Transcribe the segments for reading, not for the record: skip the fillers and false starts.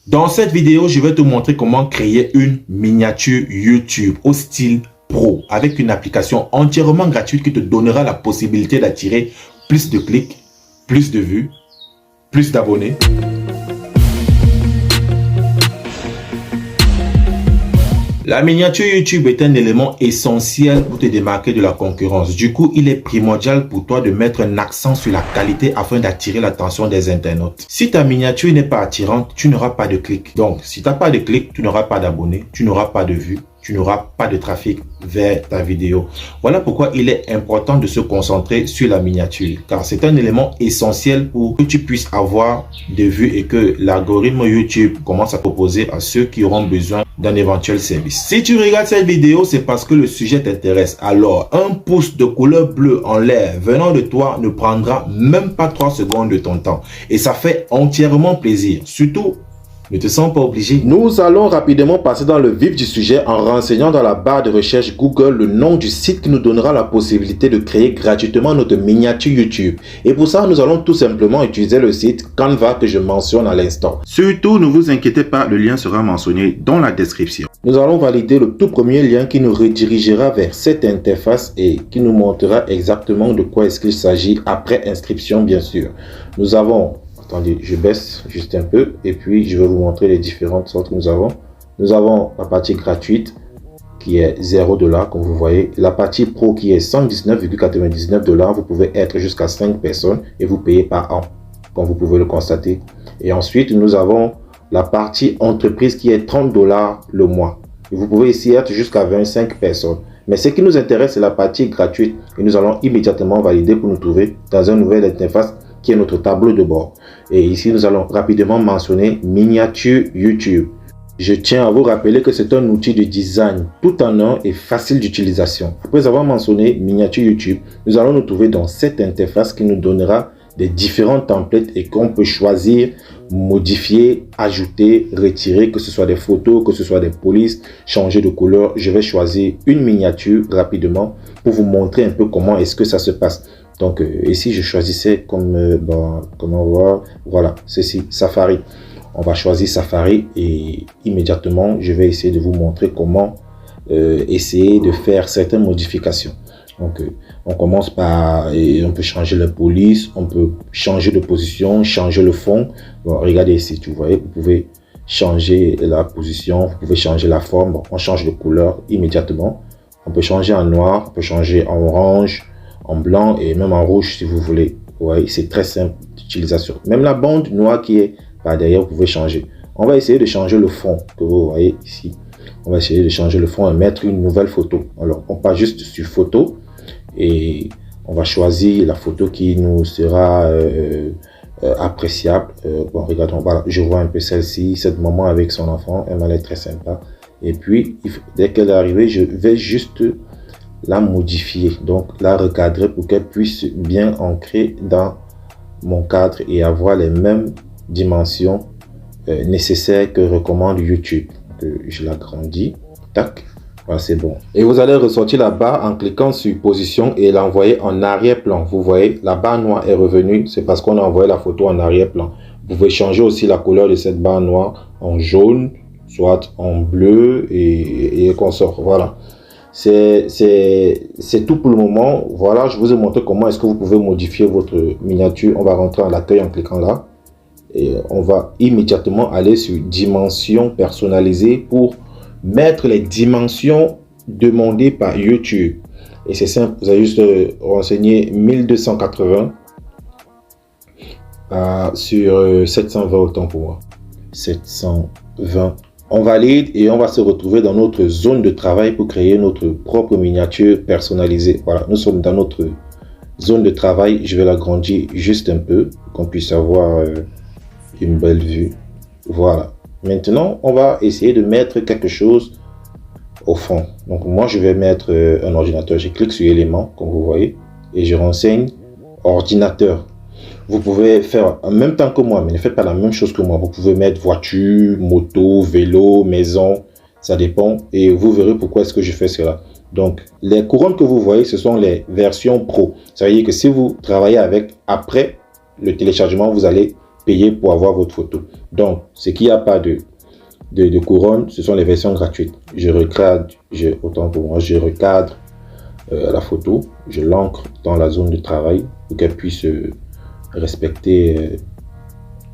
Dans cette vidéo, je vais te montrer comment créer une miniature YouTube au style pro avec une application entièrement gratuite qui te donnera la possibilité d'attirer plus de clics, plus de vues, plus d'abonnés. La miniature YouTube est un élément essentiel pour te démarquer de la concurrence. Du coup, il est primordial pour toi de mettre un accent sur la qualité afin d'attirer l'attention des internautes. Si ta miniature n'est pas attirante, tu n'auras pas de clics. Donc, si tu n'as pas de clics, tu n'auras pas d'abonnés, tu n'auras pas de vues, tu n'auras pas de trafic vers ta vidéo. Voilà pourquoi il est important de se concentrer sur la miniature, car c'est un élément essentiel pour que tu puisses avoir des vues et que l'algorithme YouTube commence à proposer à ceux qui auront besoin d'un éventuel service. Si tu regardes cette vidéo, c'est parce que le sujet t'intéresse. Alors, un pouce de couleur bleue en l'air venant de toi ne prendra même pas 3 secondes de ton temps. Et ça fait entièrement plaisir. Surtout, ne te sens pas obligé. Nous allons rapidement passer dans le vif du sujet en renseignant dans la barre de recherche Google le nom du site qui nous donnera la possibilité de créer gratuitement notre miniature YouTube. Et pour ça, nous allons tout simplement utiliser le site Canva que je mentionne à l'instant. Surtout, ne vous inquiétez pas, le lien sera mentionné dans la description. Nous allons valider le tout premier lien qui nous redirigera vers cette interface et qui nous montrera exactement de quoi est-ce qu'il s'agit après inscription, bien sûr. Nous avons... Attendez, je baisse juste un peu et puis je vais vous montrer les différentes sortes que nous avons. Nous avons la partie gratuite qui est $0 comme vous voyez. La partie pro qui est 119,99 $. Vous pouvez être jusqu'à 5 personnes et vous payez par an, comme vous pouvez le constater. Et ensuite, nous avons la partie entreprise qui est $30 le mois. Et vous pouvez ici être jusqu'à 25 personnes. Mais ce qui nous intéresse, c'est la partie gratuite. Et nous allons immédiatement valider pour nous trouver dans un nouvel interface qui est notre tableau de bord. Et ici, nous allons rapidement mentionner miniature YouTube. Je tiens à vous rappeler que c'est un outil de design tout en un et facile d'utilisation. Après avoir mentionné miniature YouTube, nous allons nous trouver dans cette interface qui nous donnera des différents templates et qu'on peut choisir, modifier, ajouter, retirer, que ce soit des photos, que ce soit des polices, changer de couleur. Je vais choisir une miniature rapidement pour vous montrer un peu comment est-ce que ça se passe. Donc ici je choisissais comme comment voir, voilà, ceci, Safari. On va choisir Safari et immédiatement je vais essayer de vous montrer comment essayer de faire certaines modifications. Donc on commence par, on peut changer la police, on peut changer de position, changer le fond. Bon, regardez ici, vous voyez, vous pouvez changer la position, vous pouvez changer la forme. Bon, on change de couleur immédiatement. On peut changer en noir, on peut changer en orange, en blanc et même en rouge si vous voulez. Vous voyez, c'est très simple d'utilisation. Même la bande noire qui est par derrière, vous pouvez changer. On va essayer de changer le fond que vous voyez ici. On va essayer de changer le fond et mettre une nouvelle photo. Alors, on passe juste sur photo et on va choisir la photo qui nous sera appréciable. Bon, regardons, voilà, je vois un peu celle-ci, cette maman avec son enfant, elle m'a l'air très sympa. Et puis, dès qu'elle est arrivée, je vais juste la modifier, donc la recadrer pour qu'elle puisse bien ancrer dans mon cadre et avoir les mêmes dimensions nécessaires que recommande YouTube. Je l'agrandis, tac, voilà, c'est bon. Et vous allez ressortir la barre en cliquant sur position et l'envoyer en arrière-plan. Vous voyez, la barre noire est revenue, c'est parce qu'on a envoyé la photo en arrière-plan. Vous pouvez changer aussi la couleur de cette barre noire en jaune, soit en bleu et consort. Voilà. C'est tout pour le moment. Voilà, je vous ai montré comment est-ce que vous pouvez modifier votre miniature. On va rentrer à l'accueil en cliquant là. Et on va immédiatement aller sur dimensions personnalisées pour mettre les dimensions demandées par YouTube. Et c'est simple, vous avez juste renseigné 1280 sur 720 autant pour moi. 720. On valide et on va se retrouver dans notre zone de travail pour créer notre propre miniature personnalisée. Voilà, nous sommes dans notre zone de travail. Je vais l'agrandir juste un peu pour qu'on puisse avoir une belle vue. Voilà. Maintenant, on va essayer de mettre quelque chose au fond. Donc, moi, je vais mettre un ordinateur. Je clique sur éléments, comme vous voyez, et je renseigne ordinateur. Vous pouvez faire en même temps que moi, mais ne faites pas la même chose que moi. Vous pouvez mettre voiture, moto, vélo, maison, ça dépend. Et vous verrez pourquoi est-ce que je fais cela. Donc, les couronnes que vous voyez, ce sont les versions pro. Ça veut dire que si vous travaillez avec, après le téléchargement, vous allez payer pour avoir votre photo. Donc, ce qu'il n'y a pas de couronne, ce sont les versions gratuites. Je recadre, autant pour moi, je recadre la photo, je l'ancre dans la zone de travail pour qu'elle puisse respecter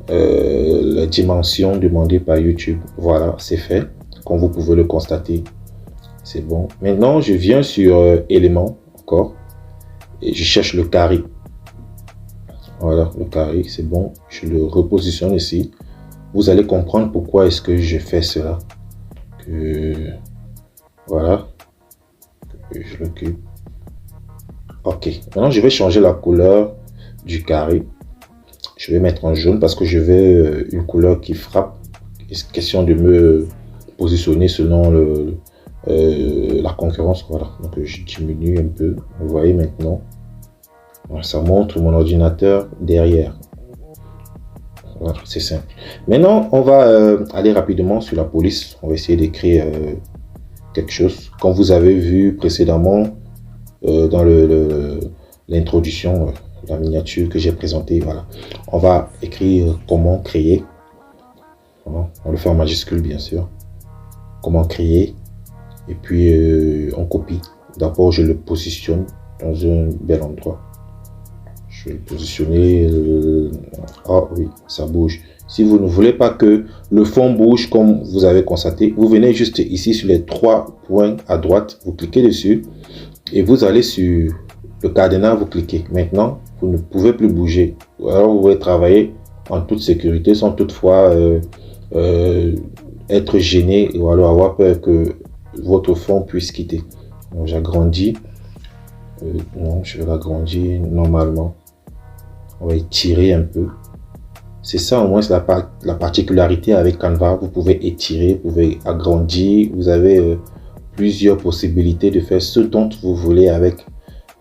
les dimensions demandées par YouTube. Voilà, c'est fait. Comme vous pouvez le constater, c'est bon. Maintenant, je viens sur éléments encore et je cherche le carré. Voilà, le carré, c'est bon. Je le repositionne ici. Vous allez comprendre pourquoi est-ce que je fais cela. Voilà, je l'occupe. Ok, maintenant je vais changer la couleur du carré. Je vais mettre en jaune parce que je veux une couleur qui frappe. Il est question de me positionner selon la concurrence. Voilà, donc je diminue un peu. Vous voyez maintenant, ça montre mon ordinateur derrière. Voilà, c'est simple. Maintenant, on va aller rapidement sur la police. On va essayer d'écrire quelque chose. Comme vous avez vu précédemment dans l'introduction, la miniature que j'ai présentée, voilà. On va écrire comment créer. Voilà. On le fait en majuscule, bien sûr. Comment créer. Et puis, on copie. D'abord, je le positionne dans un bel endroit. Je vais le positionner. Ah oui, ça bouge. Si vous ne voulez pas que le fond bouge comme vous avez constaté, vous venez juste ici sur les 3 points à droite, vous cliquez dessus et vous allez sur le cadenas, vous cliquez. Maintenant, vous ne pouvez plus bouger. Alors, vous pouvez travailler en toute sécurité sans toutefois être gêné ou alors avoir peur que votre fond puisse quitter. Donc, j'agrandis. Non, je vais l'agrandir normalement. On va étirer un peu. C'est ça au moins la particularité avec Canva. Vous pouvez étirer, vous pouvez agrandir. Vous avez plusieurs possibilités de faire ce dont vous voulez avec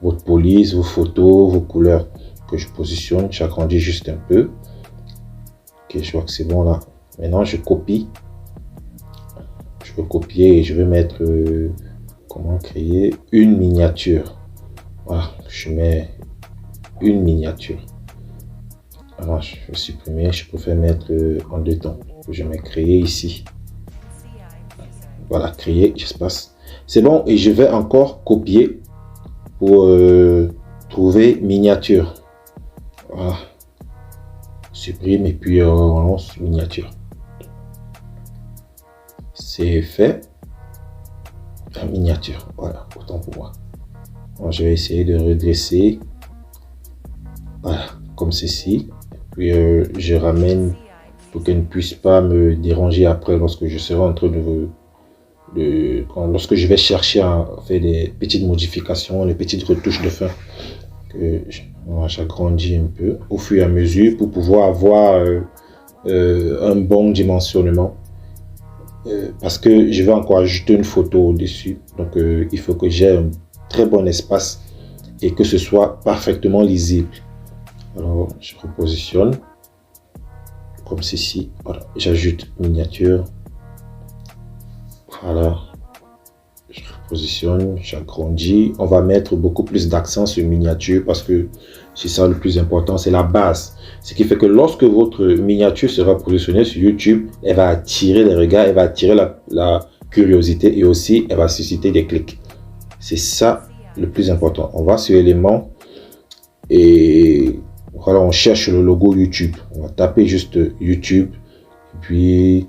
votre police, vos photos, vos couleurs. Que je positionne, j'agrandis juste un peu. Ok, je vois que c'est bon là. Maintenant, je copie. Je vais copier et je vais mettre comment créer une miniature. Voilà, je mets une miniature. Alors, je vais supprimer, je préfère mettre en 2 temps. Je mets créer ici. Voilà, créer, j'espace. C'est bon, et je vais encore copier pour trouver miniature. Voilà. Supprime et puis on lance miniature. C'est fait. La miniature, voilà, autant pour moi. Alors, je vais essayer de redresser. Voilà, comme ceci. Puis je ramène pour qu'elle ne puisse pas me déranger après lorsque je serai en train lorsque je vais chercher à faire des petites modifications, les petites retouches de fin. J'agrandis un peu au fur et à mesure pour pouvoir avoir un bon dimensionnement. Parce que je vais encore ajouter une photo au-dessus. Donc il faut que j'ai un très bon espace et que ce soit parfaitement lisible. Alors, je repositionne comme ceci. Voilà, j'ajoute miniature. Voilà, je repositionne, j'agrandis. On va mettre beaucoup plus d'accent sur miniature parce que c'est ça le plus important, c'est la base. Ce qui fait que lorsque votre miniature sera positionnée sur YouTube, elle va attirer les regards, elle va attirer la curiosité et aussi elle va susciter des clics. C'est ça le plus important. On va sur éléments et voilà, on cherche le logo YouTube. On va taper juste YouTube. Et puis,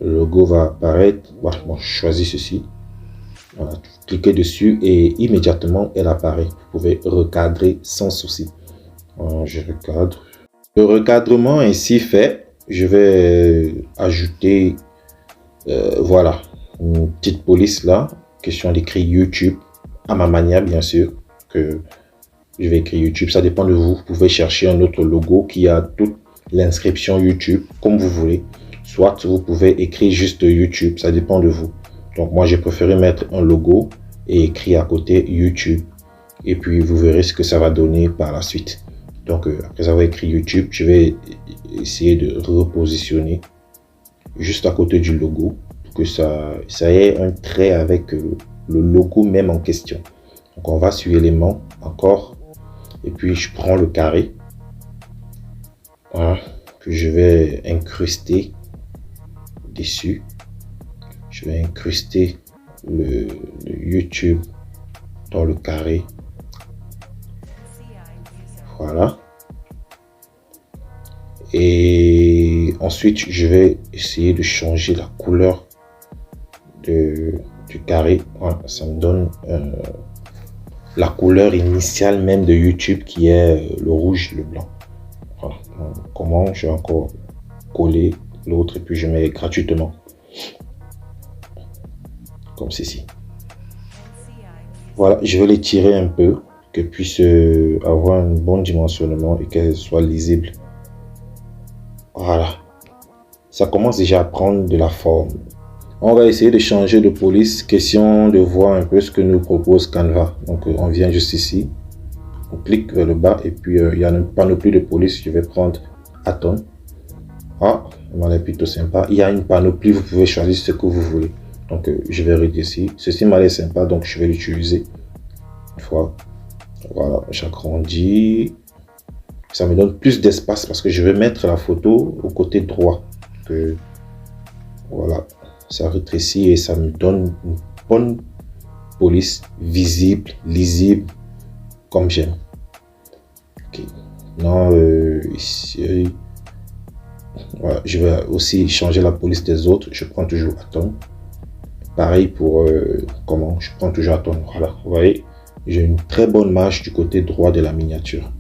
le logo va apparaître. Voilà, bon, je choisis ceci. Voilà, cliquez dessus et immédiatement, elle apparaît. Vous pouvez recadrer sans souci. Voilà, je recadre. Le recadrement ainsi fait, je vais ajouter, voilà, une petite police là. Question d'écrire YouTube, à ma manière, bien sûr, que je vais écrire YouTube, ça dépend de vous. Vous pouvez chercher un autre logo qui a toute l'inscription YouTube, comme vous voulez. Soit vous pouvez écrire juste YouTube, ça dépend de vous. Donc moi, j'ai préféré mettre un logo et écrire à côté YouTube. Et puis, vous verrez ce que ça va donner par la suite. Donc, après avoir écrit YouTube, je vais essayer de repositionner juste à côté du logo pour que ça ait un trait avec le logo même en question. Donc, on va sur éléments encore. Et puis, je prends le carré. Voilà. que je vais incruster dessus. Je vais incruster le YouTube dans le carré. Voilà. Et ensuite, je vais essayer de changer la couleur du carré. Voilà, ça me donne la couleur initiale même de YouTube qui est le rouge et le blanc. Voilà. Donc, comment je vais encore coller l'autre et puis je mets gratuitement. Comme ceci. Voilà, je vais les tirer un peu, qu'elles puissent avoir un bon dimensionnement et qu'elles soient lisibles. Voilà. Ça commence déjà à prendre de la forme. On va essayer de changer de police. Question de voir un peu ce que nous propose Canva. Donc, on vient juste ici. On clique vers le bas et puis il y a une panoplie de police. Je vais prendre Atom. Ah, elle est plutôt sympa. Il y a une panoplie. Vous pouvez choisir ce que vous voulez. Donc, je vais réduire ici. Ceci m'a l'air sympa, donc je vais l'utiliser une fois. Voilà, j'agrandis. Ça me donne plus d'espace parce que je vais mettre la photo au côté droit. Voilà, ça rétrécit et ça me donne une bonne police visible, lisible, comme j'aime. Ok. Non, ici, voilà, je vais aussi changer la police des autres. Je prends toujours Atom. Pareil pour comment je prends toujours Atom. Voilà, vous voyez, j'ai une très bonne marge du côté droit de la miniature.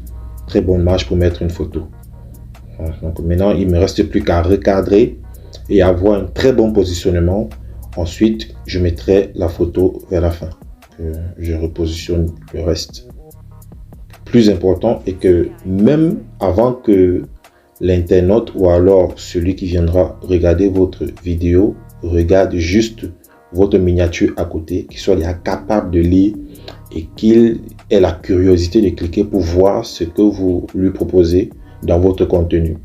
Très bonne marge pour mettre une photo. Voilà, donc maintenant, il ne me reste plus qu'à recadrer et avoir un très bon positionnement. Ensuite, je mettrai la photo vers la fin. Je repositionne le reste. Plus important est que même avant que l'internaute ou alors celui qui viendra regarder votre vidéo regarde juste votre miniature à côté, qu'il soit déjà capable de lire et qu'il ait la curiosité de cliquer pour voir ce que vous lui proposez dans votre contenu.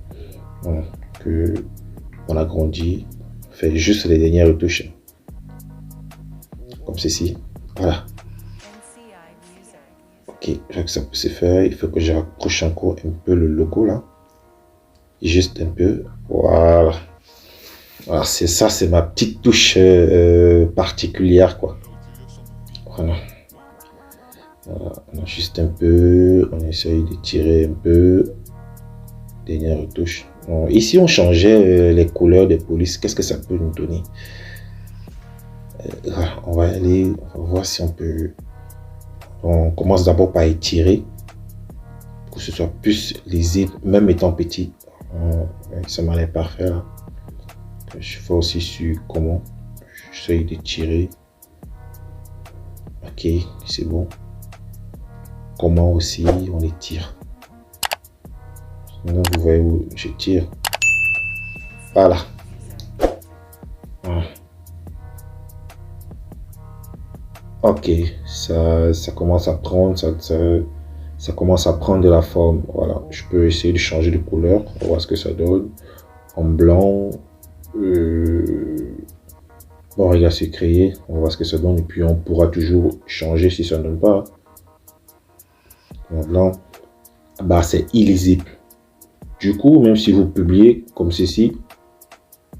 Voilà, que on agrandit, on fait juste les dernières retouches comme ceci. Voilà. Ok, je vois que ça peut se faire. Il faut que je rapproche encore un peu le logo là, juste un peu. Voilà. Voilà, c'est ça, c'est ma petite touche particulière, quoi. Voilà. Voilà. On a juste un peu, on essaye de tirer un peu. Dernière retouche. Bon, ici, on changeait les couleurs des polices. Qu'est-ce que ça peut nous donner? On va aller, on va voir si on peut. On commence d'abord par étirer pour que ce soit plus lisible, même étant petit. Ça m'a l'air parfait là. Je fais aussi sur comment j'essaye de tirer. Ok, c'est bon. Comment aussi on les tire. Maintenant vous voyez où je tire. Voilà. Ok, ça commence à prendre, ça commence à prendre de la forme. Voilà, je peux essayer de changer de couleur. On va voir ce que ça donne. En blanc. Bon, regarde, c'est créé. On va voir ce que ça donne. Et puis, on pourra toujours changer si ça ne donne pas. En blanc. Bah, c'est illisible. Du coup, même si vous publiez comme ceci,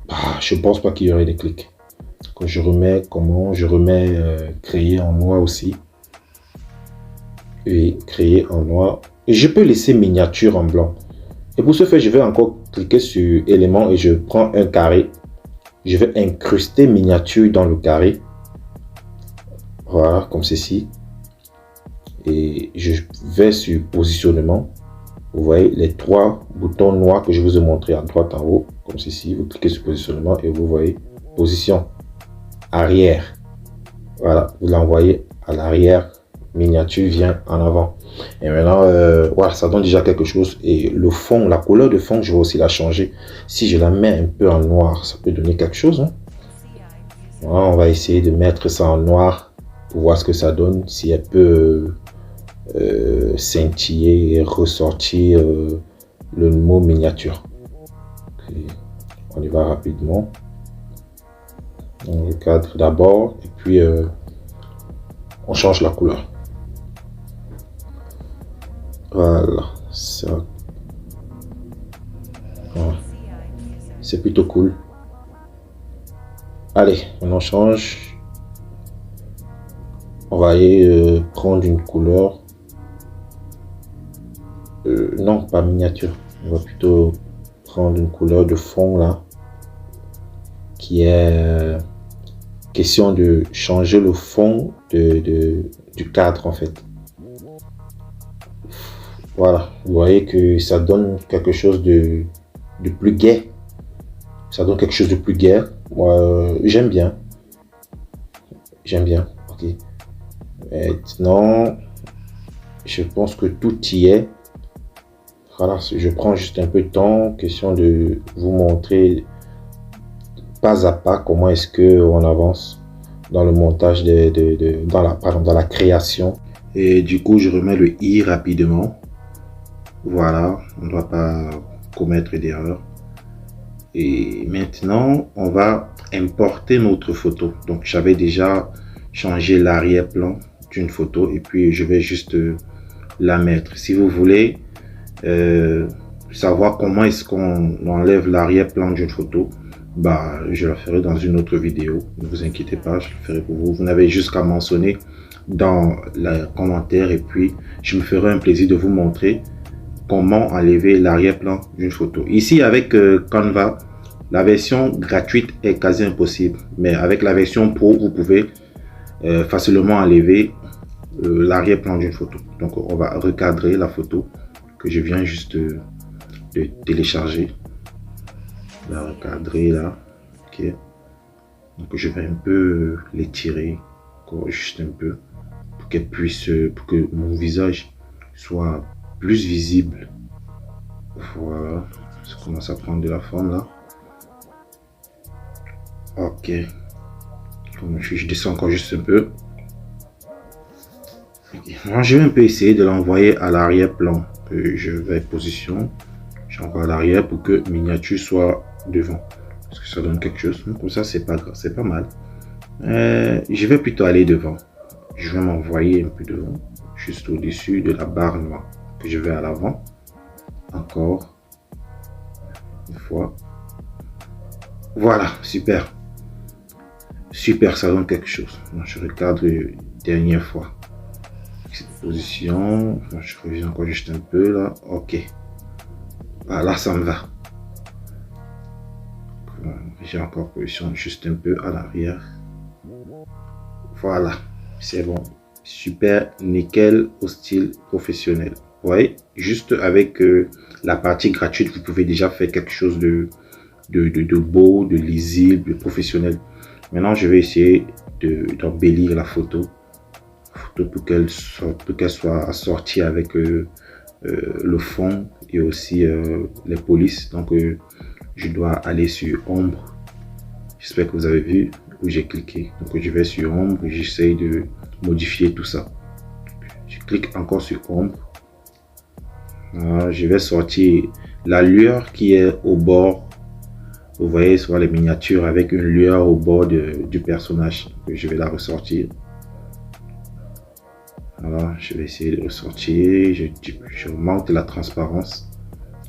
bah, je ne pense pas qu'il y aurait des clics. Quand je remets comment, je remets créer en noir aussi. Et créer en noir. Et je peux laisser miniature en blanc. Et pour ce faire, je vais encore cliquer sur élément et je prends un carré. Je vais incruster miniature dans le carré. Voilà, comme ceci. Et je vais sur positionnement. Vous voyez les trois boutons noirs que je vous ai montré à droite en haut. Comme ceci. Vous cliquez sur positionnement et vous voyez position arrière. Voilà, vous l'envoyez à l'arrière. Miniature vient en avant. Et maintenant, voilà, ça donne déjà quelque chose. Et le fond, la couleur de fond, je vais aussi la changer. Si je la mets un peu en noir, ça peut donner quelque chose. Hein. Voilà, on va essayer de mettre ça en noir pour voir ce que ça donne. Si elle peut scintiller et ressortir le mot miniature. Okay. On y va rapidement. On recadre d'abord et puis on change la couleur. Voilà, ça. Voilà. C'est plutôt cool. Allez, on change. On va aller prendre une couleur. Non, pas miniature. On va plutôt prendre une couleur de fond là. Qui est question de changer le fond du cadre en fait. Voilà, vous voyez que ça donne quelque chose de plus gai. Ça donne quelque chose de plus gai. Moi, j'aime bien. J'aime bien. Ok. Maintenant, je pense que tout y est. Voilà, je prends juste un peu de temps. Question de vous montrer pas à pas comment est-ce que on avance dans le montage dans la création. Et du coup, je remets le i rapidement. Voilà, on ne doit pas commettre d'erreur. Et maintenant, on va importer notre photo. Donc, j'avais déjà changé l'arrière-plan d'une photo et puis je vais juste la mettre. Si vous voulez savoir comment est-ce qu'on enlève l'arrière-plan d'une photo, bah, je la ferai dans une autre vidéo. Ne vous inquiétez pas, je le ferai pour vous. Vous n'avez juste qu'à mentionner dans les commentaires et puis je me ferai un plaisir de vous montrer comment enlever l'arrière-plan d'une photo. Ici avec Canva, la version gratuite est quasi impossible, mais avec la version pro, vous pouvez facilement enlever l'arrière-plan d'une photo. Donc on va recadrer la photo que je viens juste de télécharger. La recadrer là. Ok. Donc je vais un peu l'étirer, juste un peu, pour qu'elle puisse, pour que mon visage soit plus visible. Voilà, ça commence à prendre de la forme là. Ok, je descends encore juste un peu. Okay. Moi, je vais un peu essayer de l'envoyer à l'arrière-plan. Je vais position, j'envoie à l'arrière pour que miniature soit devant. Parce que ça donne quelque chose. Comme ça, c'est pas grave, c'est pas mal. Je vais plutôt aller devant. Je vais m'envoyer un peu devant, juste au-dessus de la barre noire. Que je vais à l'avant. Encore une fois. Voilà, super. Super, ça donne quelque chose. Je recadre une dernière fois. Cette position, je reviens encore juste un peu là. Ok. Voilà, ça me va. J'ai encore position juste un peu à l'arrière. Voilà, c'est bon. Super, nickel, au style professionnel. Vous voyez, juste avec la partie gratuite, vous pouvez déjà faire quelque chose de beau, de lisible, de professionnel. Maintenant, je vais essayer d'embellir la photo pour qu'elle soit assortie avec le fond et aussi les polices. Donc, je dois aller sur ombre. J'espère que vous avez vu où j'ai cliqué. Donc, je vais sur ombre et j'essaye de modifier tout ça. Je clique encore sur ombre. Voilà, je vais sortir la lueur qui est au bord. Vous voyez sur les miniatures avec une lueur au bord du personnage. Je vais la ressortir. Voilà, je vais essayer de ressortir. Je augmente la transparence.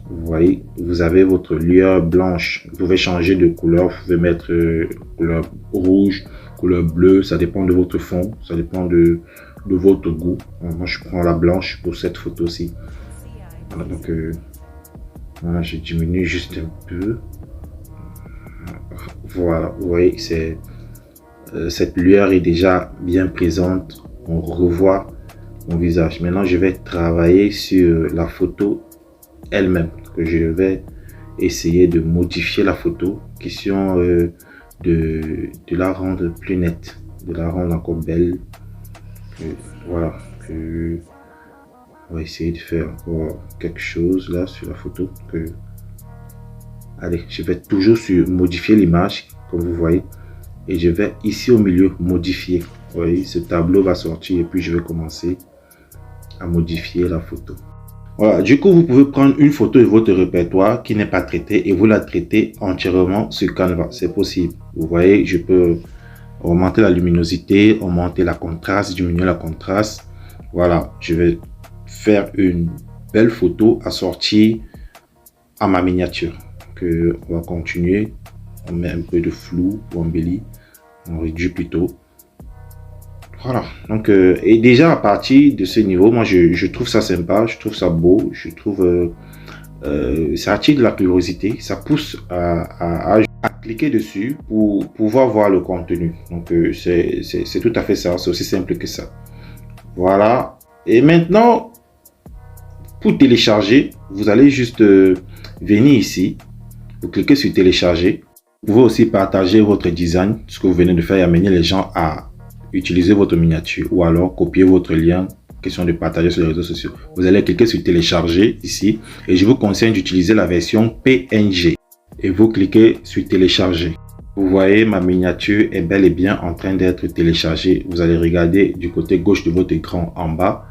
Vous voyez, vous avez votre lueur blanche. Vous pouvez changer de couleur. Vous pouvez mettre couleur rouge, couleur bleue. Ça dépend de votre fond. Ça dépend de votre goût. Moi, je prends la blanche pour cette photo-ci. Voilà, donc voilà, je diminue juste un peu. Voilà, vous voyez, cette lueur est déjà bien présente. On revoit mon visage. Maintenant, je vais travailler sur la photo elle-même. Je vais essayer de modifier la photo. Question de la rendre plus nette, de la rendre encore belle. Voilà. On va essayer de faire encore quelque chose là sur la photo. Allez, je vais toujours sur modifier l'image, comme vous voyez. Et je vais ici au milieu modifier. Vous voyez, ce tableau va sortir et puis je vais commencer à modifier la photo. Voilà, du coup, vous pouvez prendre une photo de votre répertoire qui n'est pas traitée et vous la traitez entièrement sur Canva. C'est possible. Vous voyez, je peux augmenter la luminosité, augmenter la contraste, diminuer la contraste. Voilà, je vais faire une belle photo assortie à ma miniature. Donc, on va continuer. On met un peu de flou ou embellit. On réduit plutôt. Voilà. Donc, et déjà à partir de ce niveau, moi, je trouve ça sympa. Je trouve ça beau. Je trouve... ça attire de la curiosité. Ça pousse à cliquer dessus pour pouvoir voir le contenu. Donc, c'est tout à fait ça. C'est aussi simple que ça. Voilà. Et maintenant, pour télécharger, vous allez juste venir ici. Vous cliquez sur télécharger. Vous pouvez aussi partager votre design, ce que vous venez de faire, et amener les gens à utiliser votre miniature ou alors copier votre lien. Question de partager sur les réseaux sociaux. Vous allez cliquer sur télécharger ici et je vous conseille d'utiliser la version PNG et vous cliquez sur télécharger. Vous voyez, ma miniature est bel et bien en train d'être téléchargée. Vous allez regarder du côté gauche de votre écran en bas.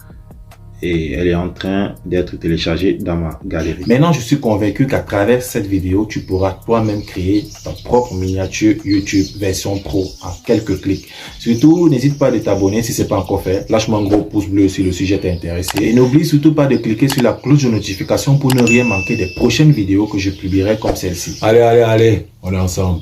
Et elle est en train d'être téléchargée dans ma galerie. Maintenant, je suis convaincu qu'à travers cette vidéo, tu pourras toi-même créer ta propre miniature YouTube version pro en quelques clics. Surtout, n'hésite pas de t'abonner si ce n'est pas encore fait. Lâche-moi un gros pouce bleu si le sujet t'est intéressé. Et n'oublie surtout pas de cliquer sur la cloche de notification pour ne rien manquer des prochaines vidéos que je publierai comme celle-ci. Allez, on est ensemble.